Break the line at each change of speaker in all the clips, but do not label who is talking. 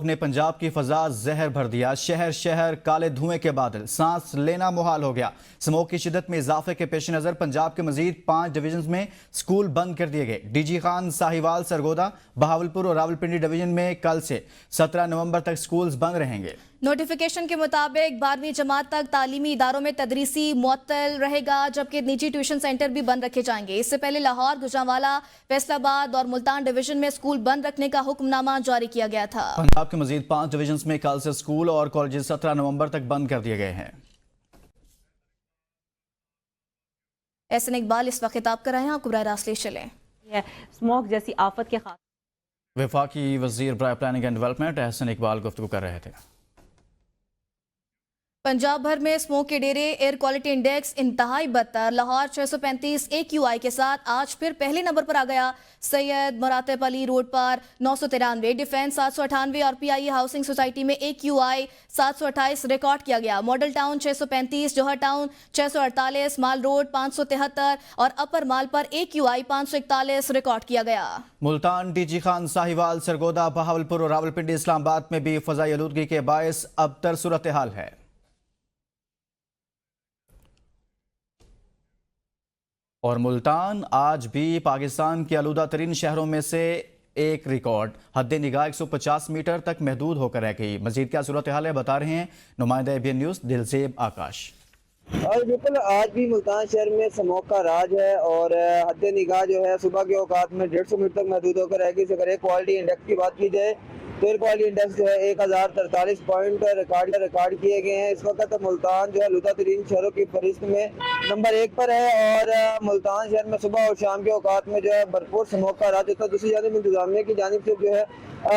نے پنجاب کی فضا زہر بھر دیا، شہر شہر کالے دھوئیں کے بادل، سانس لینا محال ہو گیا۔ سموگ کی شدت میں اضافے کے پیش نظر پنجاب کے مزید 5 ڈویژنز میں سکول بند کر دیے گئے۔ ڈی جی خان، ساہیوال، سرگودا، بہاولپور اور راولپنڈی ڈویژن میں کل سے 17 نومبر تک سکولز بند رہیں گے۔
نوٹیفیکیشن کے مطابق 12ویں جماعت تک تعلیمی اداروں میں تدریسی معطل رہے گا، جبکہ نجی ٹیوشن سینٹر بھی بند رکھے جائیں گے۔ اس سے پہلے لاہور، گوجرانوالہ، فیصل آباد اور ملتان ڈویژن میں سکول بند رکھنے کا حکم نامہ جاری کیا گیا تھا۔
پنجاب کے مزید 5 ڈویژنز میں کل سے سکول اور کالجز 17 نومبر تک بند کر دیے گئے ہیں۔
احسن اقبال اس وقت خطاب کر رہے ہیں، آپ کو براہ راست لے چلیں۔
اسموگ جیسی آفت کے خاتمے
وفاقی وزیر برائے planning and development Ahsan Iqbal گفتگو کر رہے تھے۔
پنجاب بھر میں اسموگ کے ڈیرے، ایئر کوالٹی انڈیکس انتہائی بدتر۔ لاہور 635 AQI کے ساتھ آج پھر پہلے نمبر پر آ گیا۔ سید مراتب علی روڈ پر 993، ڈیفینس 798 اور PI ہاؤسنگ سوسائٹی میں AQI 728 ریکارڈ کیا گیا۔ ماڈل ٹاؤن 635، جوہر ٹاؤن 648، مال روڈ 573 اور اپر مال پر AQI 541 ریکارڈ کیا گیا۔
ملتان، ڈی جی خان، ساہیوال، سرگودا، بہاولپور اور راولپنڈی، اسلام آباد میں بھی فضائی آلودگی کے باعث ابتر صورتحال ہے۔ اور ملتان آج بھی پاکستان کے آلودہ ترین شہروں میں سے ایک ریکارڈ، حد نگاہ 150 میٹر تک محدود ہو کر رہ گئی۔ مزید کیا صورتحال ہے بتا رہے ہیں نمائندہ ABN نیوز دلزیب آکاش۔
اور بالکل آج بھی ملتان شہر میں سموگ کا راج ہے اور حد نگاہ جو ہے صبح کے اوقات میں 150 میٹر تک محدود ہو کر رہ گئی۔ اگر ایئر کوالٹی انڈیکس کی بات کی جائے تو ایئر کوالٹی انڈیکس جو ہے 1043 پوائنٹ ریکارڈ کیے گئے ہیں۔ اس وقت ملتان جو ہے آلودہ ترین شہروں کی فہرست میں نمبر 1 پر ہے اور ملتان شہر میں صبح اور شام کے اوقات میں جو ہے بھرپور سموگ کا راج ہوتا ہے۔ دوسری جانب انتظامیہ کی جانب سے جو ہے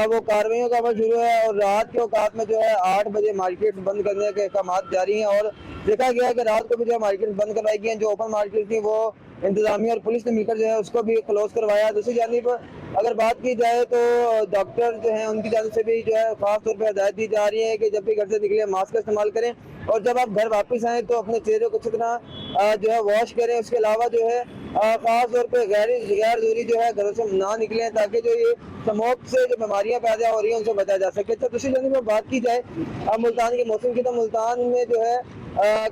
وہ کارروائیوں کا عمل شروع ہے اور رات کے اوقات میں جو ہے 8 بجے مارکیٹ بند کرنے کے احکامات جاری ہیں اور دیکھا گیا ہے کہ رات کو بھی جو مارکیٹ بند کروائی گئی ہیں۔ جو اوپن مارکیٹ تھی وہ انتظامیہ اور پولیس نے مل کر جو ہے اس کو بھی کلوز کروایا۔ دوسری جانب اگر بات کی جائے تو ڈاکٹر جو ہیں ان کی جانب سے بھی جو ہے خاص طور پہ ہدایت دی جا رہی ہے کہ جب بھی گھر سے نکلیں ماسک کا استعمال کریں اور جب آپ گھر واپس آئیں تو اپنے چہرے کو اچھی طرح جو ہے واش کریں۔ اس کے علاوہ جو ہے خاص طور پہ غیر ضروری جو ہے گھروں سے نہ نکلیں تاکہ جو یہ سموگ سے جو بیماریاں پیدا ہو رہی ہیں ان سے بچا جا سکے۔ تو دوسری جانب میں بات کی جائے ملتان کے موسم کی تو ملتان میں جو ہے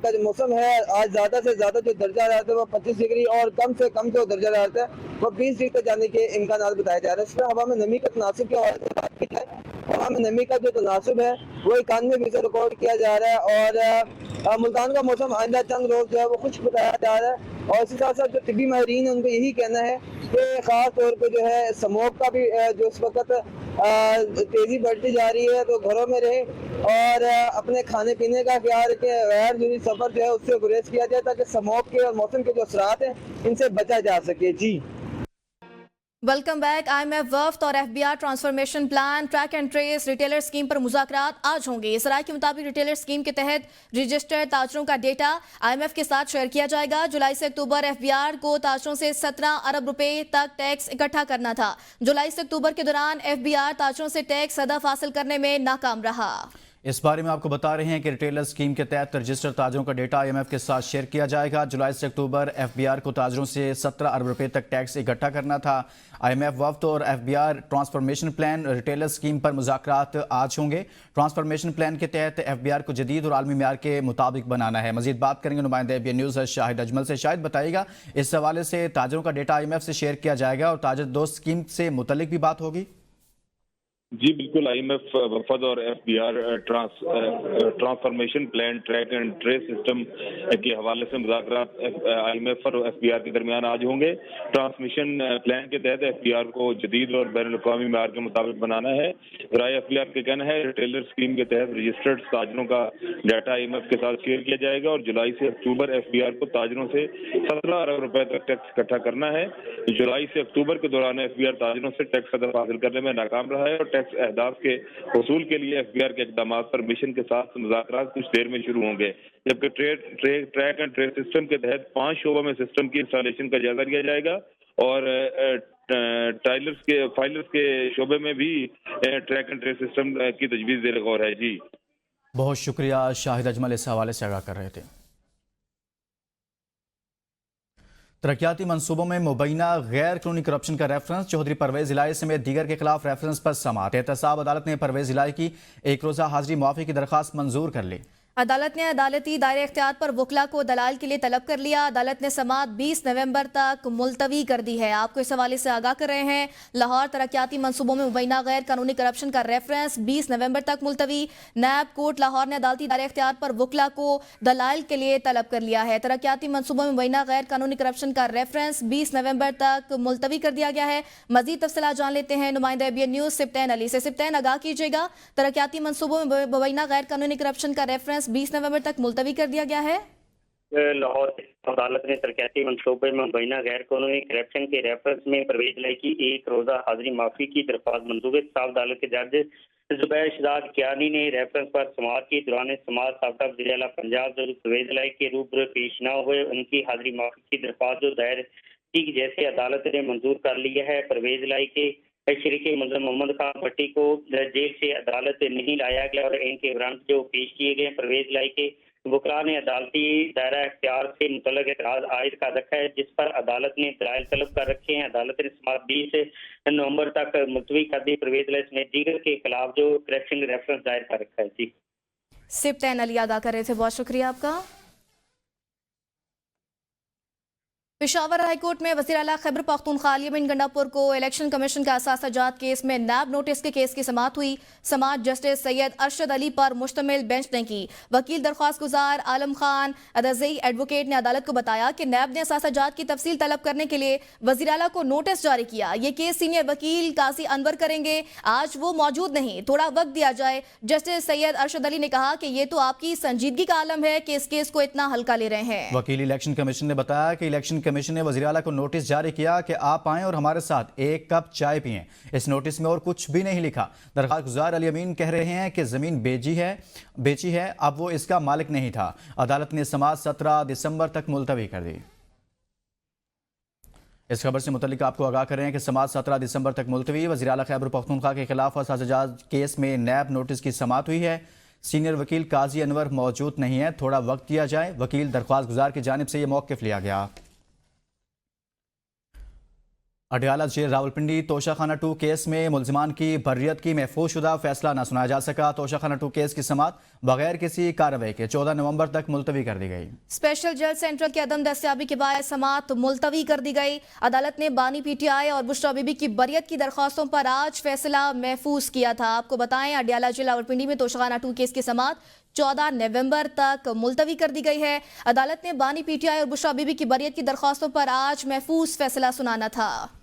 کا جو موسم ہے آج زیادہ سے زیادہ جو درجہ حرارت ہے وہ 25 ڈگری اور کم سے کم جو درجہ حرارت ہے وہ 20 ڈگری تک جانے کے امکانات بتائے جا رہے ہیں۔ اس میں ہوا میں نمی کا تناسب کے حوالے سے بات کی جائے، ہوا میں نمی کا جو تناسب ہے وہ 91% ریکارڈ کیا جا رہا ہے اور ملتان کا موسم آئندہ چند روز جو ہے وہ خشک بتایا جا رہا ہے۔ اور اسی ساتھ ساتھ جو طبی ماہرین ہیں ان کو یہی کہنا ہے کہ خاص طور پہ جو ہے سموگ کا بھی جو اس وقت تیزی بڑھتی جا رہی ہے تو گھروں میں رہیں اور اپنے کھانے پینے کا خیال رکھیں، غیر ضروری سفر جو ہے اس سے گریز کیا جائے تاکہ سموگ کے اور موسم کے جو اثرات ہیں ان سے بچا جا سکے۔ جی
ویلکم بیک۔ IMF وفد اور FBR transformation plan, track and trace, retailer scheme پر مذاکرات آج ہوں گے۔ اس رائے کے مطابق ریٹیلر اسکیم کے تحت رجسٹرڈ تاجروں کا ڈیٹا IMF کے ساتھ شیئر کیا جائے گا۔ جولائی سے اکتوبر FBR کو تاجروں سے 17 ارب روپے تک ٹیکس اکٹھا کرنا تھا۔ جولائی سے اکتوبر کے دوران FBR تاجروں سے ٹیکس ہدف حاصل کرنے میں ناکام رہا۔
اس بارے میں آپ کو بتا رہے ہیں کہ ریٹیلر اسکیم کے تحت رجسٹر تاجروں کا ڈیٹا IMF کے ساتھ شیئر کیا جائے گا۔ جولائی سے اکتوبر FBR کو تاجروں سے 17 ارب روپے تک ٹیکس اکٹھا کرنا تھا۔ IMF وفد اور FBR transformation plan retailer scheme پر مذاکرات آج ہوں گے۔ ٹرانسفارمیشن پلان کے تحت FBR کو جدید اور عالمی معیار کے مطابق بنانا ہے۔ مزید بات کریں گے نمائندہ ABN نیوز شاہد اجمل سے۔ شاہد بتائیے گا اس حوالے سے تاجروں کا ڈیٹا IMF سے شیئر کیا جائے گا اور تاجر دوست اسکیم سے متعلق بھی بات ہوگی؟
جی بالکل، IMF وفد اور FBR transformation plan, track and trace system کے حوالے سے مذاکرات IMF اور FBR کے درمیان آج ہوں گے۔ ٹرانسمیشن پلان کے تحت FBR کو جدید اور بین الاقوامی معیار کے مطابق بنانا ہے۔ رائے FBR کا کہنا ہے ریٹیلر اسکیم کے تحت رجسٹرڈ تاجروں کا ڈیٹا IMF کے ساتھ شیئر کیا جائے گا اور جولائی سے اکتوبر FBR کو تاجروں سے 17 ارب روپے تک ٹیکس اکٹھا کرنا ہے۔ جولائی سے اکتوبر کے دوران FBR تاجروں سے ٹیکس ہدف حاصل کرنے میں ناکام رہا ہے اور ٹیکس اہداف کے حصول کے لیے FBR کے اقدامات پر مشن کے ساتھ مذاکرات کچھ دیر میں شروع ہوں گے، جبکہ ٹریک اینڈ ٹریس سسٹم کے تحت 5 شعبوں میں سسٹم کی انسٹالیشن کا جائزہ لیا جائے گا اور فائلرز کے شعبے میں بھی ٹریک اینڈ ٹریس سسٹم کی تجویز زیر غور ہے۔ جی
بہت شکریہ شاہد اجمل، اس حوالے سے آگاہ کر رہے تھے۔ तरक्याती मंसूबों में मुबैना गैर कानूनी करप्शन का रेफरेंस, चौधरी परवेज इलाही समेत दीगर के खिलाफ रेफरेंस पर समाअत। एहतसाब अदालत ने परवेज इलाही की एक रोज़ा हाजिरी मुआफ़ी की दरख्वास्त मंजूर कर ली।
अदालत ने अदालती दायरे इख्तियार पर वकला को दलाल के लिए तलब कर लिया। अदालत ने समाअत 20 नवंबर तक मुलतवी कर दी है। आपको इस हवाले से आगाह कर रहे हैं। लाहौर तरक्याती मंसूबों में मुबैना गैर कानूनी करप्शन का रेफरेंस 20 नवंबर तक मुलतवी। नैब कोर्ट लाहौर ने अदालती दायरे इख्तियार पर वकला को दलाल के लिए तलब कर लिया है। तरक्याती मंसूबों में मुबैना गैर कानूनी करप्शन का रेफरेंस 20 नवंबर तक मुलतवी कर दिया गया है। मजीद तफसीलात जान लेते हैं नुमाइंदा ABN न्यूज़ सिप्तैन अली से। सिप्तैन, आगाह कीजिएगा, तरक्याती मंसूबों में मुबैना गैर कानूनी करप्शन का रेफरेंस 20 नवंबर तक मुलतवी कर दिया गया है।
लाहौर अदालत ने तरक्याती मंसूबे में मुबैना गैर कानूनी करप्शन के रेफरेंस में परवेज इलाही की एक रोज़ा हाजिरी माफी की दरख्वास्त मंजूर। साफ अदालत के जज जुबैर शहजाद कियानी ने रेफरेंस पर समाअत की। दौरान समाअत साबका वज़ीर आला पंजाब परवेज इलाही के रूबरू पेश न हुए। उनकी हाजिरी माफी की दरख्वास्त जो दायर की जैसे अदालत ने मंजूर कर लिया है। परवेज इलाही के शरीके मुल्ज़िम मोहम्मद खान भट्टी को जेल से अदालत नहीं लाया गया और इनके वारंट जो पेश किए गए। परवेज इलाही के वकला ने अदालती दायरा इख्तियार से मुतल्लिक़ एतराज़ आयद कर रखा है, जिस पर अदालत ने दलाइल तलब कर रखे हैं। अदालत ने समाअत 20 नवंबर तक मुलतवी कर दी। परवेज इलाही समेत दीगर के खिलाफ जो करप्शन रेफरेंस दायर कर रखा है। जी,
सिप्तैन अली अदा कर रहे थे, बहुत शुक्रिया आपका। पेशावर हाईकोर्ट में वज़ीर आला खैबर पख्तूनख्वा अली गंडापुर को इलेक्शन कमीशन का असासाजात केस में नैब नोटिस के केस की समाअत हुई। समाअत जस्टिस सैयद अरशद अली पर मुश्तमिल बेंच ने की। वकील दरख्वास्त गुजार आलम खान अदज़ई एडवोकेट ने अदालत को बताया कि नैब ने असासाजात की तफसील तलब करने के लिए वज़ीर आला को नोटिस जारी किया। ये केस सीनियर वकील काजी अनवर करेंगे, आज वो मौजूद नहीं, थोड़ा वक्त दिया जाए। जस्टिस सैयद अरशद अली ने कहा कि ये तो आपकी संजीदगी का आलम है कि इस केस को इतना हल्का ले रहे हैं।
वकील इलेक्शन कमीशन ने बताया कि इलेक्शन कमीशन ने वज़ीर आला को नोटिस जारी किया कि आप आएं और हमारे साथ एक कप चाय पिएं। इस नोटिस में और कुछ भी नहीं लिखा। दरख्वास्त गुजार अली अमीन कह रहे हैं कि जमीन बेची है, अब वो इसका मालिक नहीं था। अदालत ने समाअत 17 दिसंबर तक मुलतवी कर दी। इस खबर से मुतल्लिक आपको आगाह कर रहे हैं कि समाअत 17 दिसंबर तक मुलतवी। वज़ीर आला खैबर पख्तूनख्वा के खिलाफ असासाजात केस में नैब नोटिस की समाअत हुई है। सीनियर वकील काजी अनवर मौजूद नहीं है, थोड़ा वक्त दिया जाए। वकील दरख्वास्त गुजार की जानिब से यह मौक़िफ़ लिया गया। अडयाला जेल रावलपिंडी तोशाखाना 2 केस में मुलजिमान की बर्रियत की महफूज शुदा फैसला न सुनाया जा सका। तोशाखाना 2 केस की समाअत बगैर किसी कार्रवाई के 14 नवंबर तक मुलतवी कर दी गई।
स्पेशल जज सेंट्रल की अदम दस्तियाबी के बाद समाअत मुलतवी कर दी गई। अदालत ने बानी PTI और बुशरा बीबी की बरियत की दरख्वास्तों पर आज फैसला महफूज किया था। आपको बताएं, अडयाला जेल रावलपिंडी में तोशाखाना 2 केस की समाअत 14 नवंबर तक मुलतवी कर दी गई है। अदालत ने बानी PTI और बुशरा बीबी की बरियत की दरख्वास्तों पर आज महफूज फैसला सुनाना था।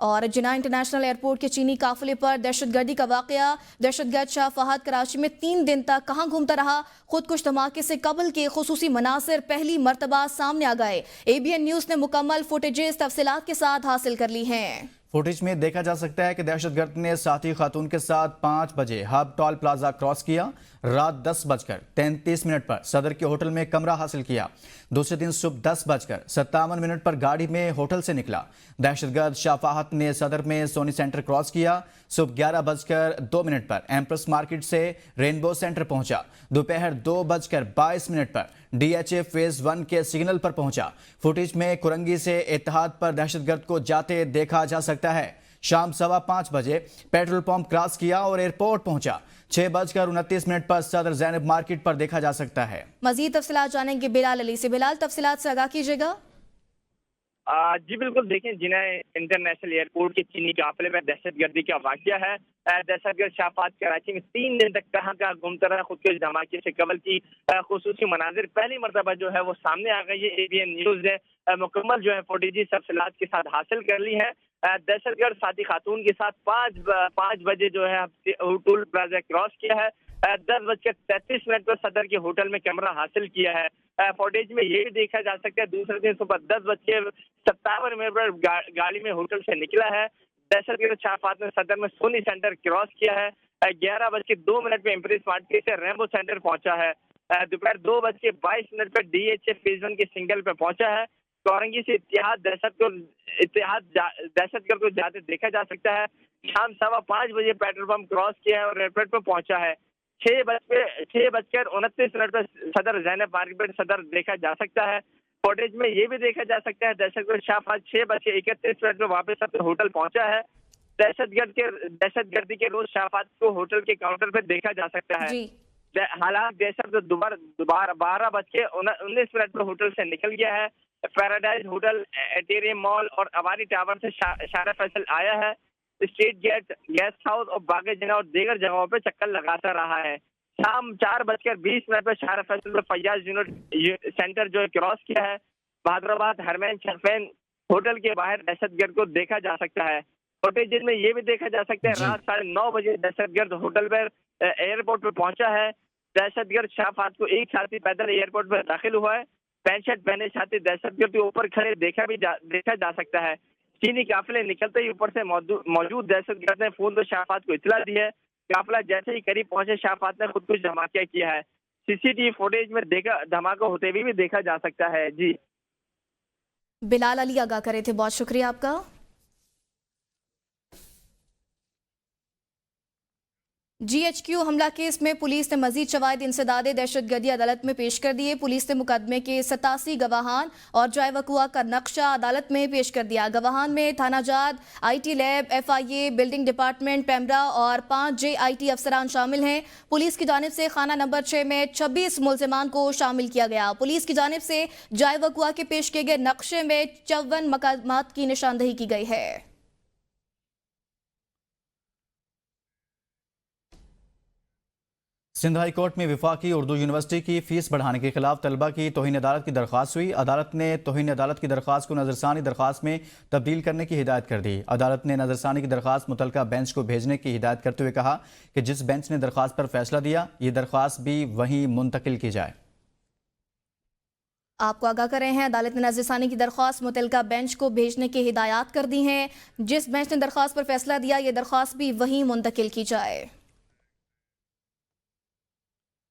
और जिना इंटरनेशनल एयरपोर्ट के चीनी काफिले पर दहशतगर्दी का वाकया। दहशतगर्द शाह फहद कराची में 3 दिन तक कहां घूमता रहा, खुदकुश धमाके से कबल के खुसूसी मनासिर पहली मर्तबा सामने आ गए। ABN न्यूज़ ने मुकम्मल फुटेजेस तफसीलात के साथ हासिल कर ली हैं।
फुटेज में देखा जा सकता है कि दहशतगर्द ने साथी खातून के साथ 5 बजे हब टॉल प्लाजा क्रॉस किया। रात 10:33 पर सदर के होटल में कमरा हासिल किया। दूसरे दिन सुबह 10:57 पर गाड़ी में होटल से निकला। दहशतगर्द शाह फहद ने सदर में सोनी सेंटर क्रॉस किया। सुबह 11:02 पर एम्प्रेस मार्केट से रेनबो सेंटर पहुंचा। दोपहर 2:22 पर DHA फेज 1 के सिग्नल पर पहुंचा। फुटेज में कुरंगी से इत्तेहाद पर दहशतगर्द को जाते देखा जा सकता है। शाम 5:15 बजे पेट्रोल पंप क्रॉस किया और एयरपोर्ट पहुंचा। 6:29 पर सदर ज़ैनब मार्केट पर देखा जा सकता है।
मजीद तफसीलात जानेंगे बिलाल अली से। बिलाल, तफसीलात से आगाह कीजिएगा।
जी बिल्कुल, देखें, जिन्हें इंटरनेशनल एयरपोर्ट के चीनी काफिले में दहशतगर्दी का वाकया है। दहशतगर्द शाह फहद कराची में 3 दिन तक कहाँ घूमता रहा, खुद के धमाके से कबल की खुसूसी मनाजिर पहली मरतबा जो है वो सामने आ गई है। ABN न्यूज़ ने मुकम्मल जो है फुटेजी तफसीलात के साथ हासिल कर ली है। दहशतगर्द साथी खातून के साथ 5 बजे जो है टोल प्लाजा क्रॉस किया है। 10:33 पर सदर के होटल में कैमरा हासिल किया है। फुटेज में ये भी देखा जा सकता है दूसरे दिन सुबह 10:57 पर गाड़ी में होटल से निकला है। दहशतगर्द शाह फहद ने सदर में सोनी सेंटर क्रॉस किया है। 11:02 पे एम्प्रेस मार्केट से रेनबो सेंटर पहुंचा है। दोपहर 2:22 पर DHA फेज 1 के सिंगल पे पहुंचा है। कोरंगी से इत्तेहाद दहशतगर्द को जाते देखा जा सकता है। शाम 5:15 बजे पेट्रोल पंप क्रॉस किया है और एयरपोर्ट पर पहुंचा है। 6:29 पर सदर ज़ैनब मार्केट सदर देखा जा सकता है। फुटेज में ये भी देखा जा सकता है दहशतगर्द शाहफाज 6:31 में वापस अपने होटल पहुंचा है। दहशतगर्दी के रोज शाहफाज को होटल के काउंटर पर देखा जा सकता है।
जी
हालांकि दहशतगर्द दोबारा 12:19 पर होटल से निकल गया है। पैराडाइज होटल, एटेरियम मॉल और अवारी टावर से शारा फैसल आया है। स्ट्रीट गेट, गेस्ट हाउस और बागे जना और दीगर जगहों पर चक्कर लगाता रहा है। शाम 4:20 पर शारा फैसल में फैयाज यूनिट सेंटर जो क्रॉस किया है। बहादुराबाद हरमैन शरफैन होटल के बाहर दहशतगर्द को देखा जा सकता है। फुटेज में ये भी देखा जा सकता है रात 9:30 बजे दहशतगर्द होटल पर एयरपोर्ट पर पहुंचा है। दहशतगर्द शाहफाज को एक साथी पैदल एयरपोर्ट पर दाखिल हुआ है। पैंट शर्ट पहने साथी दहशतगर्द के ऊपर खड़े देखा जा सकता है। चीनी काफिले निकलते ही ऊपर से मौजूद दहशतगर्द ने फोन पर शाहफाज को इतला दी है। काफिला जैसे ही करीब पहुंचे शाहफाज ने खुद कुछ धमाका किया है। सीसीटीवी फुटेज में धमाका होते हुए भी देखा जा सकता है। जी
बिलाल अली आगाह करे थे, बहुत शुक्रिया आपका। GHQ हमला केस में पुलिस ने मजीद शवाहिद इंसदादे दहशतगर्दी अदालत में पेश कर दिए। पुलिस ने मुकदमे के 87 गवाहान और जाए वकुआ का नक्शा अदालत में पेश कर दिया। गवाहान में थाना जाद, IT lab, FIA, building department, PEMRA और 5 JIT अफसरान शामिल हैं। पुलिस की जानिब से खाना नंबर 6 में 26 मुल्जिमान को शामिल किया गया। पुलिस की जानिब से जाए वकुआ के पेश किए गए नक्शे में 54 मकामात की निशानदही की गई है।
सिंध हाई कोर्ट में वफाकी उर्दू यूनिवर्सिटी की फीस बढ़ाने के खिलाफ तलबा की तौहीन अदालत की दरख्वास्त हुई। अदालत ने तौहीन अदालत की दरख्वास्त को नजरसानी दरख्वास्त में तब्दील करने की हिदायत कर दी। अदालत ने नजरसानी की दरख्वास्त मुतलका बेंच को भेजने की हिदायत करते हुए कहा कि जिस बेंच ने दरख्वास्त पर फैसला दिया ये दरख्वास्त भी वहीं मुंतकिल की जाए।
आपको आगाह कर रहे हैं, अदालत ने नजरसानी की दरख्वास्त मुतलका बेंच को भेजने की हिदायत कर दी हैं। जिस बेंच ने दरख्वास्त पर फैसला दिया ये दरख्वास्त भी वहीं मुंतकिल की जाए।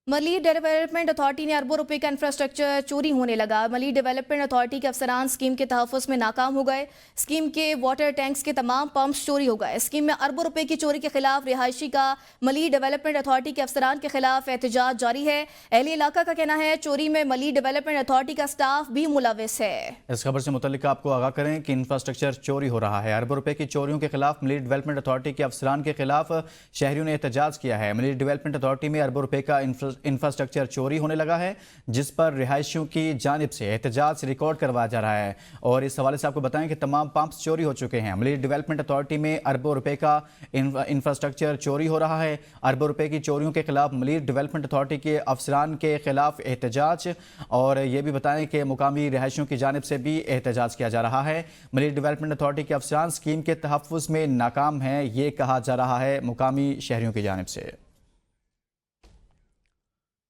मली डेवलपमेंट अथॉरिटी ने अरबों रुपए का इंफ्रास्ट्रक्चर चोरी होने लगा। मली डेवलपमेंट अथॉरिटी के अफसरान स्कीम के तहफ़्फ़ुज़ में नाकाम हो गए। स्कीम के वाटर टैंक्स के तमाम पंप्स चोरी हो गए। स्कीम में अरबों रुपए की चोरी के खिलाफ रिहायशी का मली डेवलपमेंट अथॉरिटी के अफसरान के खिलाफ एहतजाज जारी है। अहले इलाका का कहना है चोरी में मली डेवलपमेंट अथॉरिटी का स्टाफ भी मुलविस है।
इस खबर से मुतल्लिक आपको आगाह करें कि इंफ्रास्ट्रक्चर चोरी हो रहा है। अरबों रुपए की चोरियों के खिलाफ मली डेवलपमेंट अथॉरिटी के अफसरान के खिलाफ शहरियों ने एहतजाज किया है। मली डेवलपमेंट अथॉरिटी में अरबों रुपए का इंफ्रास्ट्रक्चर चोरी होने लगा है, जिस पर रिहायशियों की जानिब से एहतजाज रिकॉर्ड करवाया जा रहा है। और इस हवाले से आपको बताएं कि तमाम पंप्स चोरी हो चुके हैं। मली डेवलपमेंट अथॉरिटी में अरबों रुपए का इंफ्रास्ट्रक्चर चोरी हो रहा है। अरबों रुपए की चोरियों के खिलाफ मली डेवलपमेंट अथॉरिटी के अफसरान के खिलाफ एहतजाज, और ये भी बताएं कि मुकामी रिहायशियों की जानिब से भी एहतजाज किया जा रहा है। मली डेवलपमेंट अथॉरिटी के अफसरान स्कीम के तहफ़्फ़ुज़ में नाकाम हैं, ये कहा जा रहा है मुकामी शहरियों की जानिब से।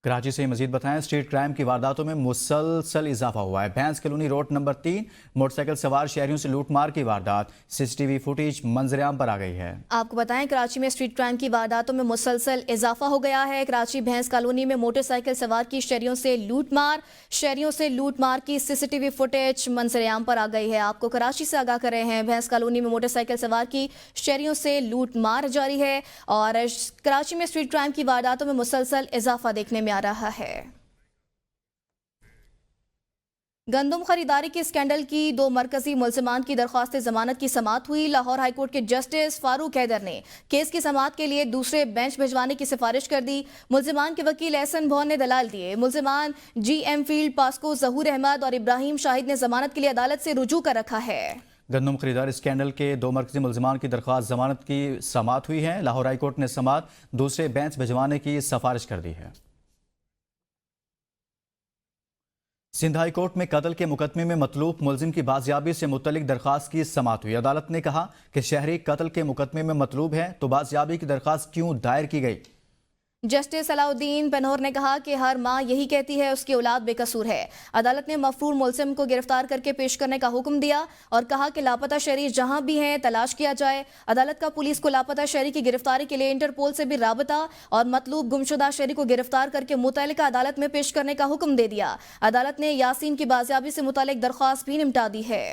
कराची से मजीद बताएं, स्ट्रीट क्राइम की वारदातों में मुसलसल इजाफा हुआ है। भैंस कॉलोनी रोड नंबर 3 मोटरसाइकिल सवार शहरियों से लूटमार की वारदात, CCTV फुटेज मंजरेआम पर आ गई है। आपको बताएं कराची में स्ट्रीट क्राइम की वारदातों में मुसलसल इजाफा हो गया है। कराची भैंस कॉलोनी में मोटरसाइकिल सवार की शहरियों से लूटमार की CCTV फुटेज मंजरेआम पर आ गई है। आपको कराची से आगाह कर रहे हैं, भैंस कॉलोनी में मोटरसाइकिल सवार की शहरियों से लूटमार जारी है और कराची में स्ट्रीट क्राइम की वारदातों में मुसलसल इजाफा देखने में आ रहा है। गंदम खरीदारी के स्कैंडल की 2 मरकजी मुल्जिमान की दरख्वास्त जमानत की समाअत हुई। लाहौर हाईकोर्ट के जस्टिस फारूक हैदर ने केस की समाअत के लिए दूसरे बेंच भिजवाने की सिफारिश कर दी। मुल्जिमान के वकील एहसन भौन ने दलाल दिए। मुल्जिमान GM फील्ड, पास्को, जहूर अहमद और इब्राहिम शाहिद ने जमानत के लिए अदालत से रुजू कर रखा है। गंदम खरीदारी स्कैंडल के 2 मरकजी मुल्जिमान की दरख्वास्त जमानत की समाअत हुई है। लाहौर हाईकोर्ट ने समाअत दूसरे बेंच भिजवाने की सिफारिश कर दी है। सिंध हाई कोर्ट में कत्ल के मुकदमे में मतलूब मुलजिम की बाजियाबी से मुतल्लिक दरख्वास्त की समाअत हुई। अदालत ने कहा कि शहरी कत्ल के मुकदमे में मतलूब है तो बाजियाबी की दरख्वास्त क्यों दायर की गई। जस्टिस अलाउद्दीन बनोर ने कहा कि हर माँ यही कहती है उसकी औलाद बेकसूर है। अदालत ने मफरूर मुलजिम को गिरफ्तार करके पेश करने का हुक्म दिया और कहा कि लापता शहरी जहां भी हैं तलाश किया जाए। अदालत का पुलिस को लापता शहरी की गिरफ्तारी के लिए इंटरपोल से भी राबता और मतलूब गुमशुदा शहरी को गिरफ्तार करके मुतल्लिका अदालत में पेश करने का हुक्म दे दिया। अदालत ने यासीन की बाजियाबी से मुतालिक दरख्वास्त भी निपटा दी है।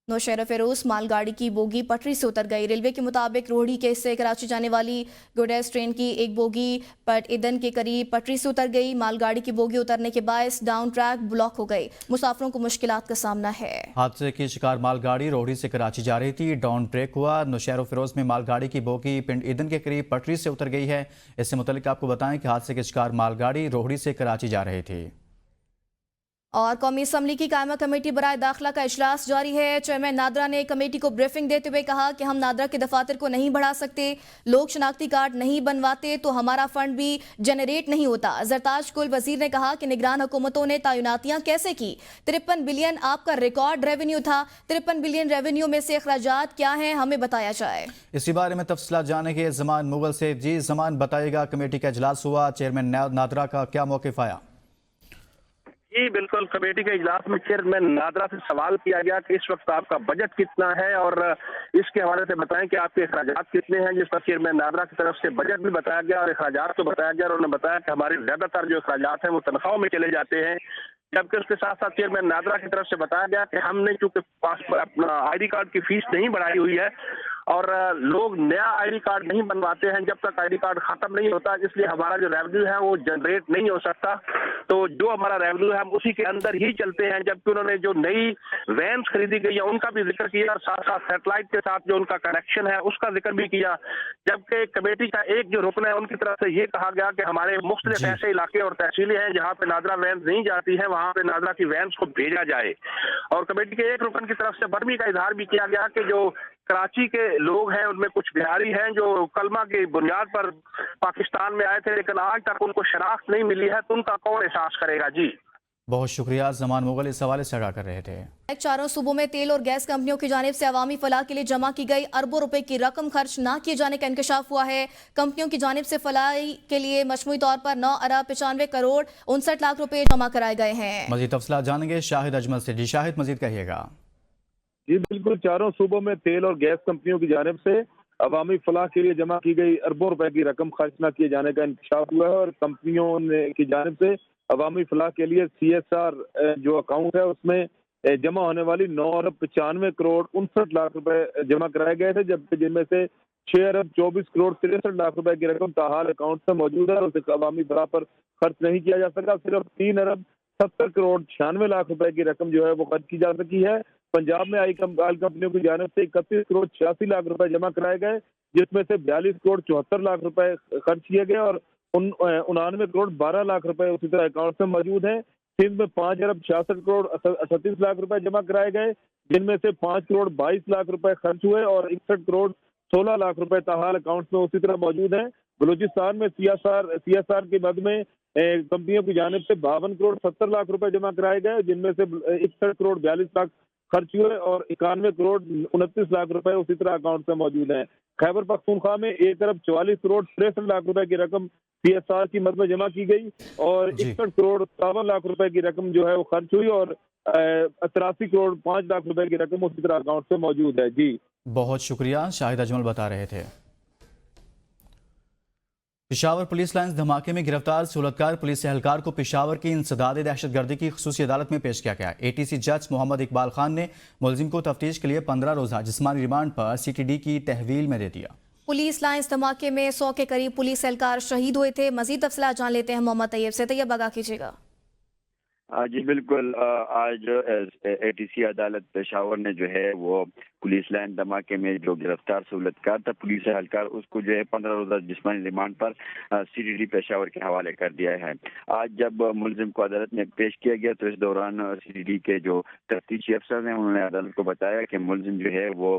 नौशहर फिरोज मालगाड़ी की बोगी पटरी से उतर गई। रेलवे के मुताबिक रोहड़ी के से कराची जाने वाली गुडेस ट्रेन की एक बोगी पट ईदन के करीब पटरी से उतर गई। मालगाड़ी की बोगी उतरने के बायस डाउन ट्रैक ब्लॉक हो गई। मुसाफिरों को मुश्किलात का सामना है।
हादसे की शिकार मालगाड़ी रोहड़ी से कराची जा रही थी, डाउन ट्रैक हुआ। नौशहर फिरोज में मालगाड़ी की बोगी पिंड ईदन के करीब पटरी से उतर गई है। इससे मुतल्लिक आपको बताएं कि हादसे के शिकार मालगाड़ी रोहड़ी से कराची जा रही थी।
और कौमी असम्बली की कायमा कमेटी बराए दाखिला का इजलास जारी है। चेयरमैन नादरा ने कमेटी को ब्रीफिंग देते हुए कहा कि हम नादरा के दफातर को नहीं बढ़ा सकते, लोग शनाख्ती कार्ड नहीं बनवाते तो हमारा फंड भी जनरेट नहीं होता। जरताज कुल वजीर ने कहा कि निगरान हुकूमतों ने तैनातियां कैसे की। 53 बिलियन आपका रिकॉर्ड रेवेन्यू था, 53 बिलियन रेवेन्यू में से अखराजात क्या हैं, हमें बताया जाए।
इसी बारे में तफसीलात जानने के जमान मुगल से। जी जमान, बताइएगा, कमेटी का इजलास हुआ, चेयरमैन नादरा का क्या मौक़िफ़ आया?
जी बिल्कुल, कमेटी के इजलास में चेयरमैन नादरा से सवाल किया गया कि इस वक्त आपका बजट कितना है और इसके हवाले से बताएं कि आपके अखराजात कितने हैं, जिस पर चेयरमैन नादरा की तरफ से बजट भी बताया गया और अखराजात को बताया गया और उन्होंने बताया कि हमारे ज्यादातर जो अखराजात हैं वो तनख्वाहों में चले जाते हैं। जबकि उसके साथ साथ चेयरमैन नादरा की तरफ से बताया गया कि हमने चूंकि अपना आईडी कार्ड की फीस नहीं बढ़ाई हुई है और लोग नया आईडी कार्ड नहीं बनवाते हैं जब तक आईडी कार्ड खत्म नहीं होता, इसलिए हमारा जो रेवेन्यू है वो जनरेट नहीं हो सकता। तो जो हमारा रेवेन्यू है हम उसी के अंदर ही चलते हैं। जबकि उन्होंने जो नई वैन्स खरीदी गई है उनका भी जिक्र किया और साथ साथ सेटेलाइट के साथ जो उनका कनेक्शन है उसका जिक्र भी किया। जबकि कमेटी का एक जो रुकन है उनकी तरफ से ये कहा गया कि हमारे मुख्तलिफ ऐसे इलाके और तहसीलें हैं जहाँ पे नादरा वैन नहीं जाती है, वहाँ पे नादरा की वैन्स को भेजा जाए। और कमेटी के एक रुकन की तरफ से बर्मी का इजहार भी किया गया कि जो कराची के लोग हैं उनमें कुछ बिहारी हैं जो कलमा की बुनियाद पर पाकिस्तान में आए थे लेकिन आज तक उनको शनाख्त नहीं मिली है, तो उनका कौन एहसास करेगा। जी
बहुत शुक्रिया, जमान मुगल इस हवाले से आगाह कर रहे थे।
चारों सूबों में तेल और गैस कंपनियों की जानिब से अवामी फलाह के लिए जमा की गई अरबों रुपए की रकम खर्च न किए जाने का इंकशाफ हुआ है। कंपनियों की जानिब से फलाह के लिए मजमूई तौर पर 9 अरब 95 करोड़ 59 लाख रुपए जमा कराए गए हैं।
मजीद तफसीलात जानेंगे शाहिद अजमल से। जी शाहिद, मजीद कहिएगा।
जी बिल्कुल, चारों सूबों में तेल और गैस कंपनियों की जानिब से अवामी फलाह के लिए जमा की गई अरबों रुपए की रकम खर्च न किए जाने का इंकशाफ हुआ है और कंपनियों की जानिब से अवामी फलाह के लिए CSR जो अकाउंट है उसमें जमा होने वाली 9 अरब 95 करोड़ 59 लाख रुपए जमा कराए गए थे, जबकि जिनमें से 6 अरब 24 करोड़ 63 लाख रुपए की रकम ताहाल अकाउंट में मौजूद है और उसे अवामी फलाह पर खर्च नहीं किया जा सका। सिर्फ 3 अरब 70 करोड़ 96 लाख रुपए की रकम जो है वो खर्च की जा सकी है। पंजाब में ऑयल कंपनियों की जानिब से 31 करोड़ 86 लाख रुपए जमा कराए गए, जिसमें से 42 करोड़ 74 लाख रुपए खर्च किए गए और 99 करोड़ 12 लाख रुपए उसी तरह अकाउंट में मौजूद हैं। सिंध में 5 अरब 66 करोड़ 38 लाख रुपए जमा कराए गए, जिनमें से 5 करोड़ 22 लाख रुपए खर्च हुए और 61 करोड़ 16 लाख रुपए ताहाल अकाउंट में उसी तरह मौजूद हैं। बलूचिस्तान में CSR के मद में कंपनियों की जानिब से 52 करोड़ 70 लाख रुपए जमा कराए गए, जिनमें से 61 करोड़ 42 लाख खर्च हुए और 91 करोड़ 29 लाख रुपए उसी तरह अकाउंट में मौजूद हैं। खैबर पख्तूनख्वा में 1 अरब 44 करोड़ 63 लाख रुपए की रकम CSR की मद में जमा की गई और 61 करोड़ 57 लाख रुपए की रकम जो है वो खर्च हुई और 83 करोड़ 5 लाख रुपए की रकम उसी तरह अकाउंट में मौजूद है। जी
बहुत शुक्रिया, शाहिद अजमल बता रहे थे। पेशावर पुलिस लाइन्स धमाके में गिरफ्तार सहूलतकार पुलिस एहलकार को पेशावर की इंसदाद दहशतगर्दी की खुसूसी अदालत में पेश किया गया। ATC जज मोहम्मद इकबाल खान ने मुलजिम को तफ्तीश के लिए 15 रोजा जिस्मानी रिमांड पर CTD की तहवील में दे दिया।
पुलिस लाइन्स धमाके में 100 के करीब पुलिस एहलकार शहीद हुए थे। मजीद तफसीलात जान लेते हैं मोहम्मद तैयब से। तैयब आगाह कीजिएगा।
जी बिल्कुल, आज ATC अदालत पेशावर ने जो है वो पुलिस लाइन धमाके में जो गिरफ्तार सहूलतकार था पुलिस एहलकार उसको जो है 15 रोजा जिस्मानी रिमांड पर CTD पेशावर के हवाले कर दिया है। आज जब मुलजिम को अदालत में पेश किया गया तो इस दौरान CTD के जो तफ्तीशी अफसर हैं उन्होंने अदालत को बताया कि मुलजिम जो है वो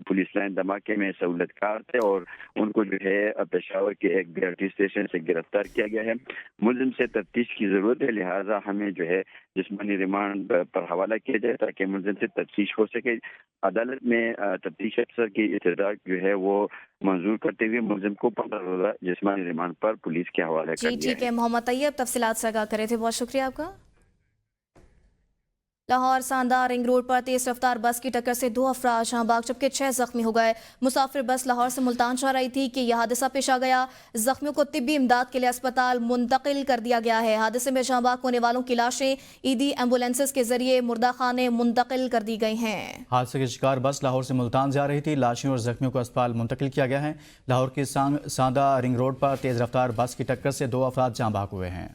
पुलिस लाइन धमाके में सहूलतकार थे और उनको जो है पेशावर के एक BRT स्टेशन से गिरफ्तार किया गया है। मुलजिम से तफ्तीश की जरूरत है, लिहाजा हमें जो है जिस्मानी रिमांड पर हवाला किया जाए ताकि मुलजिम से तफ्तीश हो सके। अदालत में तफ्तीश अफसर की इत्तदा जो है वो मंजूर करते हुए मुलजिम को 15 रोजा जिस्मानी रिमांड पर पुलिस के हवाले कर दिया है।
ठीक है मोहम्मद तैयब, तफसीलात से आगाह करे थे, बहुत शुक्रिया आपका। लाहौर सांदा रिंग रोड पर तेज रफ्तार बस की टक्कर से 2 अफराद जहां बाग जबकि 6 जख्मी हो गए। मुसाफिर बस लाहौर से मुल्तान जा रही थी कि यह हादसा पेश आ गया। जख्मियों को तिब्बी इमदाद के लिए अस्पताल मुंतकिल कर दिया गया है। हादसे में जहां बाग होने वालों की लाशें ईदी एम्बुलेंसेस के जरिए मुर्दा खाने मुंतकिल कर दी गई हैं।
हादसे के शिकार बस लाहौर से मुल्तान जा रही थी। लाशें और जख्मियों को अस्पताल मुंतकिल किया गया है। लाहौर के सांदा रिंग रोड पर तेज रफ्तार बस की टक्कर से 2 अफराद जाँ बहक हुए हैं।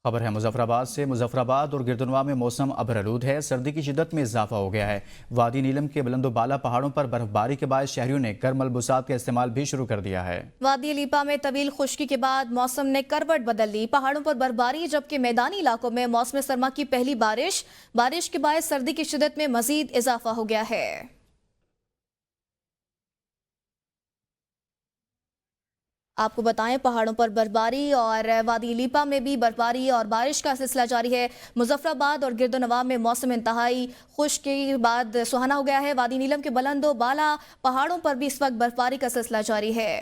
खबर है मुजफ्फराबाद से। मुजफ्फराबाद और गिरदुनवा में मौसम अबरआलूद है। सर्दी की शिद्दत में इजाफा हो गया है। वादी नीलम के बुलंदोबाला पहाड़ों पर बर्फबारी के बाद शहरियों ने गर्म मलबूसात का इस्तेमाल भी शुरू कर दिया है।
वादी लीपा में तवील खुश्की के बाद मौसम ने करवट बदल ली। पहाड़ों पर बर्फबारी जबकि मैदानी इलाकों में मौसम सरमा की पहली बारिश के बाद सर्दी की शिद्दत में मजीद इजाफा हो गया है। आपको बताएं पहाड़ों पर बर्फबारी और वादी लीपा में भी बर्फबारी और बारिश का सिलसिला जारी है। मुजफ्फराबाद और गिरदोनवा में मौसम इंतहाई खुश्क के बाद सुहाना हो गया है। वादी नीलम के बुलंदोबाला पहाड़ों पर भी इस वक्त बर्फबारी का सिलसिला जारी है।